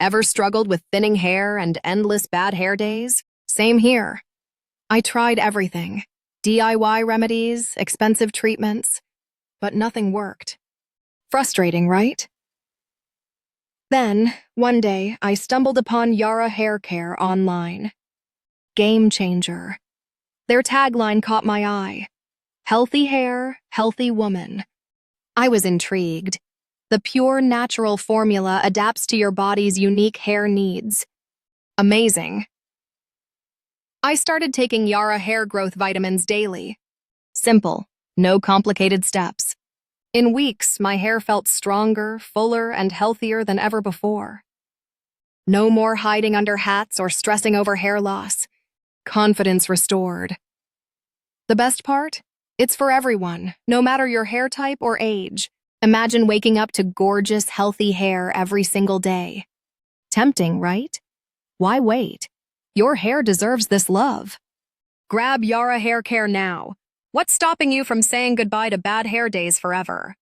Ever struggled with thinning hair and endless bad hair days? Same here. I tried everything. DIY remedies, expensive treatments, but nothing worked. Frustrating, right? Then, one day, I stumbled upon Yara Hair Care online. Game changer. Their tagline caught my eye. Healthy hair, healthy woman. I was intrigued. The pure natural formula adapts to your body's unique hair needs. Amazing. I started taking Yara hair growth vitamins daily. Simple, no complicated steps. In weeks, my hair felt stronger, fuller, and healthier than ever before. No more hiding under hats or stressing over hair loss. Confidence restored. The best part? It's for everyone, no matter your hair type or age. Imagine waking up to gorgeous, healthy hair every single day. Tempting, right? Why wait? Your hair deserves this love. Grab Yara Hair Care now. What's stopping you from saying goodbye to bad hair days forever?